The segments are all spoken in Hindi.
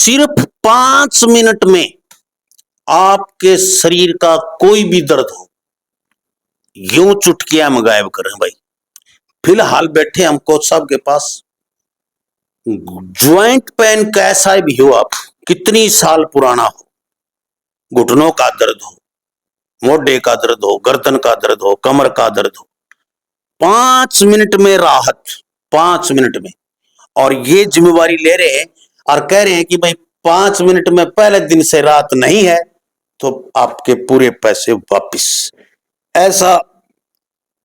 सिर्फ 5 मिनट में आपके शरीर का कोई भी दर्द हो, यूं चुटकियां में गायब करें भाई। फिलहाल बैठे हम कोच साहब के पास। ज्वाइंट पेन कैसा भी हो, आप कितनी साल पुराना हो, घुटनों का दर्द हो, मोढे का दर्द हो, गर्दन का दर्द हो, कमर का दर्द हो, 5 मिनट में राहत, 5 मिनट में। और ये जिम्मेवारी ले रहे हैं और कह रहे हैं कि भाई 5 मिनट में पहले दिन से राहत नहीं है तो आपके पूरे पैसे वापिस। ऐसा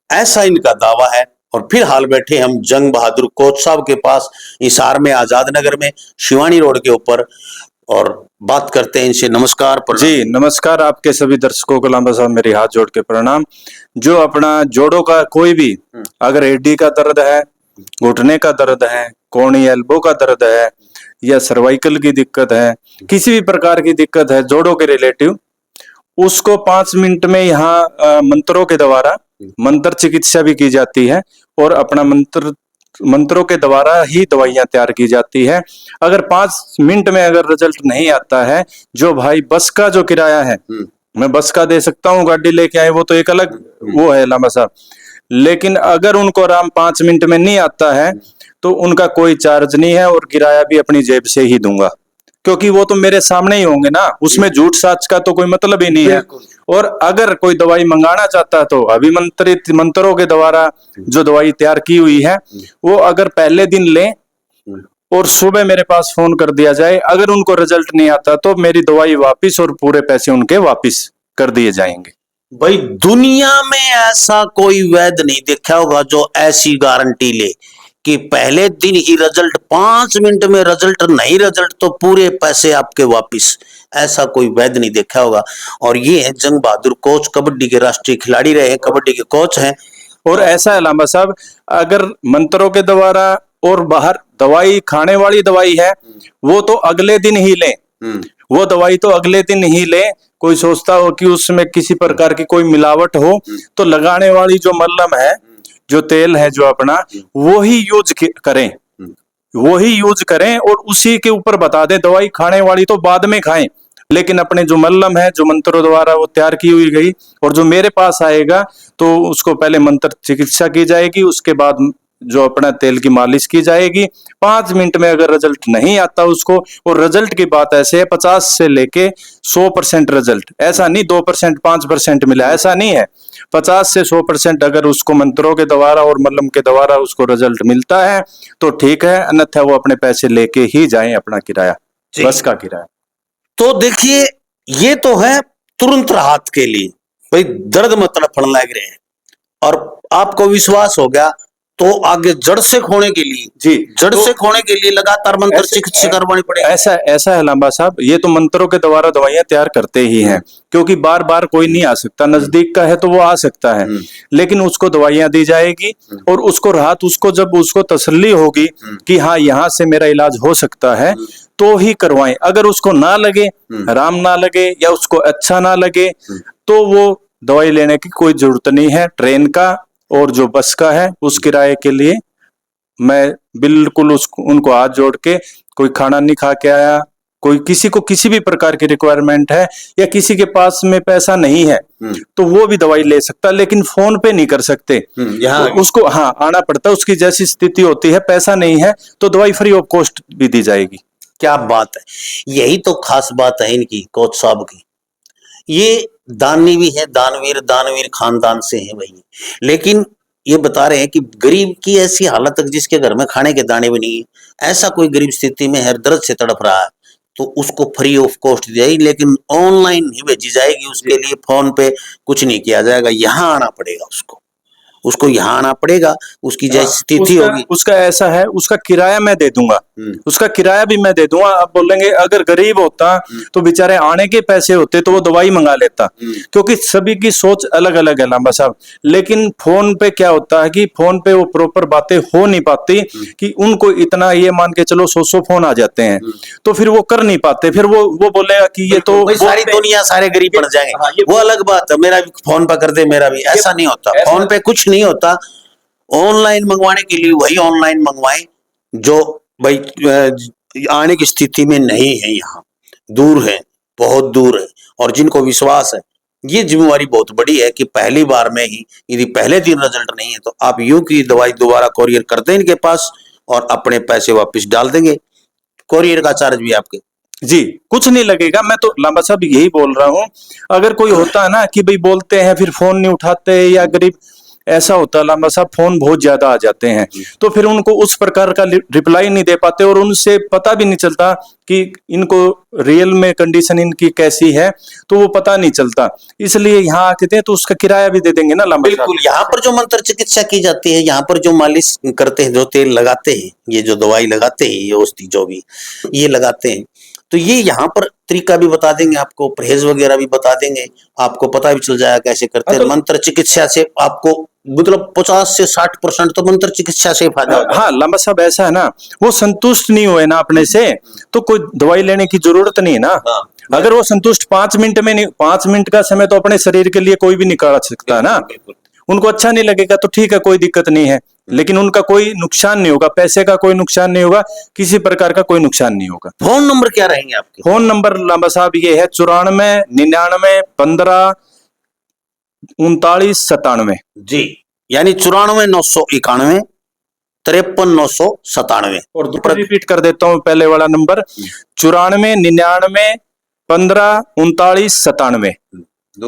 ऐसा इनका दावा है। और फिलहाल बैठे हम जंग बहादुर कोच साहब के पास, हिसार में, आजाद नगर में, शिवानी रोड के ऊपर, और बात करते हैं इनसे। नमस्कार जी, नमस्कार। आपके सभी दर्शकों को लांबा साहब मेरे हाथ जोड़ के प्रणाम। जो अपना जोड़ों का कोई भी अगर हड्डी का दर्द है, घुटने का दर्द है, कोहनी एल्बो का दर्द है, या सर्वाइकल की दिक्कत है, किसी भी प्रकार की दिक्कत है जोड़ों के रिलेटिव, उसको 5 मिनट में यहाँ मंत्रों के द्वारा मंत्र चिकित्सा भी की जाती है और अपना मंत्रों के द्वारा ही दवाइयां तैयार की जाती है। अगर 5 मिनट में अगर रिजल्ट नहीं आता है, जो भाई बस का जो किराया है, मैं बस का दे सकता हूँ, गाड़ी लेके आए, वो तो एक अलग वो है लांबा साहब। लेकिन अगर उनको आराम 5 मिनट में नहीं आता है तो उनका कोई चार्ज नहीं है और किराया भी अपनी जेब से ही दूंगा, क्योंकि वो तो मेरे सामने ही होंगे ना, उसमें झूठ साच का तो कोई मतलब ही नहीं है। और अगर कोई दवाई मंगाना चाहता है तो अभिमंत्रित मंत्रों के द्वारा जो दवाई तैयार की हुई है वो अगर पहले दिन लें और सुबह मेरे पास फोन कर दिया जाए, अगर उनको रिजल्ट नहीं आता तो मेरी दवाई वापिस और पूरे पैसे उनके वापिस कर दिए जाएंगे। भाई दुनिया में ऐसा कोई वैद्य नहीं देखा होगा जो ऐसी गारंटी ले कि पहले दिन ही रिजल्ट, 5 मिनट में रिजल्ट, नहीं रिजल्ट तो पूरे पैसे आपके वापिस। ऐसा कोई वैद्य नहीं देखा होगा। और ये है जंग बहादुर कोच, कबड्डी के राष्ट्रीय खिलाड़ी रहे, कबड्डी के कोच हैं। और ऐसा है लांबा साहब, अगर मंत्रों के द्वारा और बाहर दवाई खाने वाली दवाई है वो तो अगले दिन ही लें, वो दवाई तो अगले दिन ही लें। कोई सोचता हो कि उसमें किसी प्रकार की कोई मिलावट हो तो लगाने वाली जो मल्लम है, जो तेल है, जो अपना वो ही यूज करें, वो ही यूज करें और उसी के ऊपर बता दें। दवाई खाने वाली तो बाद में खाएं, लेकिन अपने जो मल्लम है, जो मंत्रों द्वारा वो तैयार की हुई गई, और जो मेरे पास आएगा तो उसको पहले मंत्र चिकित्सा की जाएगी, उसके बाद जो अपना तेल की मालिश की जाएगी। 5 मिनट में अगर रिजल्ट नहीं आता उसको, और रिजल्ट की बात ऐसे है 50 से लेके 100% रिजल्ट, ऐसा नहीं 2% 5% मिला, ऐसा नहीं है। 50 से 100% अगर उसको मंत्रों के द्वारा और मल्लम के द्वारा उसको रिजल्ट मिलता है तो ठीक है, अन्यथा वो अपने पैसे लेके ही जाएं, अपना किराया, बस का किराया। तो देखिए, ये तो है तुरंत राहत के लिए, भाई दर्द में तड़फने लग रहे हैं और आपको विश्वास हो गया तो आगे जड़ से खोने के लिए, जी, जड़ से खोने के लिए लगातार मंत्र चिकित्सा करवानी पड़ेगी। ऐसा है लांबा साहब, ये तो मंत्रों के द्वारा दवाइयां तैयार करते ही हैं, क्योंकि बार बार कोई नहीं आ सकता, नजदीक का है तो वो आ सकता है, लेकिन उसको दवाइयां दी जाएगी और उसको राहत, उसको जब उसको तसल्ली होगी कि हाँ यहाँ से मेरा इलाज हो सकता है तो ही करवाएं। अगर उसको ना लगे, आराम ना लगे या उसको अच्छा ना लगे तो वो दवाई लेने की कोई जरूरत नहीं है। ट्रेन का और जो बस का है उस किराए के लिए मैं बिल्कुल उनको हाथ जोड़ के, कोई खाना नहीं खा के आया, कोई किसी को किसी भी प्रकार की रिक्वायरमेंट है या किसी के पास में पैसा नहीं है तो वो भी दवाई ले सकता, लेकिन फोन पे नहीं कर सकते, तो उसको हाँ आना पड़ता है, उसकी जैसी स्थिति होती है, पैसा नहीं है तो दवाई फ्री ऑफ कॉस्ट भी दी जाएगी। क्या बात है, यही तो खास बात है इनकी, कोच साहब की। ये दानी भी है, दानवीर खानदान से है भाई, लेकिन ये बता रहे हैं कि गरीब की ऐसी हालत तक, जिसके घर में खाने के दाने भी नहीं है, ऐसा कोई गरीब स्थिति में है, दर्द से तड़प रहा है, तो उसको फ्री ऑफ कॉस्ट दी जाएगी, लेकिन ऑनलाइन ही भेजी जाएगी। उसके लिए फोन पे कुछ नहीं किया जाएगा, यहाँ आना पड़ेगा उसको यहाँ आना पड़ेगा, उसकी जैसी स्थिति होगी। उसका ऐसा है, उसका किराया मैं दे दूंगा, उसका किराया भी मैं दे दूंगा। अब बोलेंगे अगर गरीब होता तो बेचारे आने के पैसे होते तो वो दवाई मंगा लेता, क्योंकि सभी की सोच अलग अलग है लांबा साहब। लेकिन फोन पे क्या होता है कि फोन पे वो प्रॉपर बातें हो नहीं पाती, कि उनको इतना ये मान के चलो 100 फोन आ जाते हैं तो फिर वो कर नहीं पाते, फिर वो बोलेगा कि ये तो सारी दुनिया सारे गरीब बन जाएंगे, वो अलग बात है, मेरा भी फोन पे कर दे, मेरा भी। ऐसा नहीं होता, फोन पे कुछ नहीं होता। ऑनलाइन मंगवाने के लिए वही ऑनलाइन मंगवाएं जो भाई आने की स्थिति में नहीं है, यहाँ दूर है, बहुत दूर है। और जिनको विश्वास है, ये जिम्मेवारी बहुत बड़ी है कि पहली बार में ही यदि पहले दिन रिजल्ट नहीं है तो आप यूं की दवाई दोबारा कोरियर कर दें इनके पास और अपने पैसे वापस डाल देंगे। कोरियर का चार्ज भी आपके। जी, कुछ नहीं लगेगा। मैं तो लांबा साहब यही बोल रहा हूँ, अगर कोई होता है ना कि भाई बोलते हैं फिर फोन नहीं उठाते, या गरीब ऐसा होता है लांबा साहब, फोन बहुत ज्यादा आ जाते हैं तो फिर उनको उस प्रकार का रिप्लाई नहीं दे पाते और उनसे पता भी नहीं चलता कि इनको रियल में कंडीशन इनकी कैसी है, तो वो पता नहीं चलता। इसलिए यहाँ आके दें तो उसका किराया भी दे देंगे ना लांबा साहब। बिल्कुल, यहाँ पर जो मंत्र चिकित्सा की जाती है, यहाँ पर जो मालिश करते हैं, जो तेल लगाते हैं, ये जो दवाई लगाते हैं, ये औषधि जो भी ये लगाते हैं, तो ये यहाँ पर तरीका भी बता देंगे आपको, परहेज वगैरह भी बता देंगे, आपको पता भी चल जाएगा कैसे करते हैं। मंत्र चिकित्सा से आपको मतलब 50 से 60% तो मंत्र चिकित्सा से फायदा होगा। हाँ लांबा साहब, ऐसा है ना, वो संतुष्ट नहीं हुए ना अपने से तो कोई दवाई लेने की जरूरत नहीं है ना। हाँ। अगर वो संतुष्ट 5 मिनट में नहीं, 5 मिनट का समय तो अपने शरीर के लिए कोई भी निकाल सकता है ना। उनको अच्छा नहीं लगेगा तो ठीक है, कोई दिक्कत नहीं है, लेकिन उनका कोई नुकसान नहीं होगा, पैसे का कोई नुकसान नहीं होगा, किसी प्रकार का कोई नुकसान नहीं होगा। फोन नंबर क्या रहेंगे आपके? फोन नंबर लांबा साहब ये है 94 99 15 39 97। जी, यानी 94 991 53 997। और रिपीट कर देता हूँ पहले वाला नंबर 94 99 15 39 97।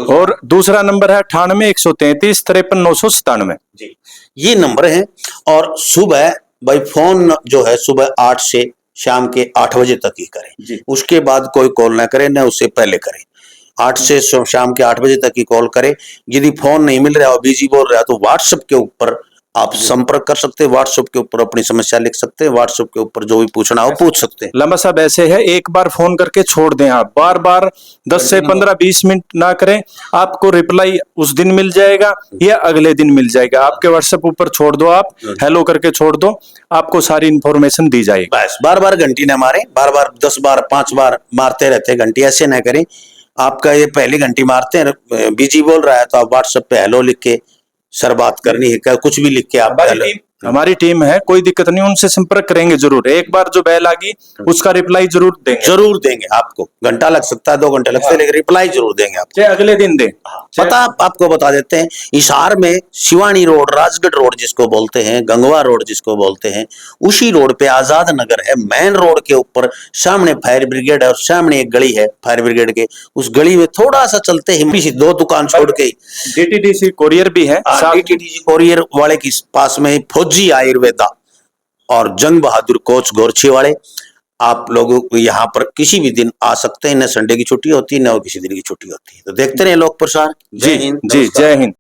और दूसरा नंबर है 98 133 53 997। जी, ये नंबर है। और सुबह भाई फोन जो है सुबह 8 से शाम के 8 बजे तक ही करें, उसके बाद कोई कॉल ना करें, ना उससे पहले करें। 8 से शाम के 8 बजे तक ही कॉल करें। यदि फोन नहीं मिल रहा है और बिजी बोल रहा है तो व्हाट्सएप के ऊपर आप संपर्क कर सकते हैं, व्हाट्सएप के ऊपर अपनी समस्या लिख सकते हैं, व्हाट्सएप के ऊपर जो भी पूछना हो पूछ सकते हैं। लांबा साहब ऐसे है, एक बार फोन करके छोड़ दें, आप बार बार 10 से 15-20 मिनट ना करें, आपको रिप्लाई उस दिन मिल जाएगा या अगले दिन मिल जाएगा। आपके व्हाट्सएप ऊपर छोड़ दो, आप हेलो करके छोड़ दो, आपको सारी इंफॉर्मेशन दी जाएगी। बस बार बार घंटी ना मारे, बार बार 10 बार 5 बार मारते रहते घंटी, ऐसे ना करें। आपका ये पहली घंटी मारते हैं, बिजी बोल रहा है तो आप व्हाट्सएप पे हेलो लिख के, सर बात करनी है क्या, कुछ भी लिख के आप हमारी टीम है, कोई दिक्कत नहीं, उनसे संपर्क करेंगे जरूर। एक बार जो बेल आ गई उसका रिप्लाई जरूर देंगे। आपको घंटा लग सकता है, 2 घंटे लगते हैं, लेकिन रिप्लाई जरूर देंगे आप, चाहे अगले दिन दें। पता आपको बता देते हैं। हिसार में शिवानी रोड, राजगढ़ रोड जिसको बोलते हैं, गंगवा रोड जिसको बोलते हैं, उसी रोड पे आजाद नगर है, मेन रोड के ऊपर सामने फायर ब्रिगेड है और सामने एक गली है फायर ब्रिगेड के, उस गली में थोड़ा सा चलते ही 2 दुकान छोड़ के डीटीडीसी कोरियर भी है, डीटीडीसी कोरियर वाले के पास में फौजी आयुर्वेदा और जंग बहादुर कोच गोरछी वाले, आप लोग यहाँ पर किसी भी दिन आ सकते हैं, न संडे की छुट्टी होती है न किसी दिन की छुट्टी होती है। तो देखते रहे लोक प्रसार। जय हिंद।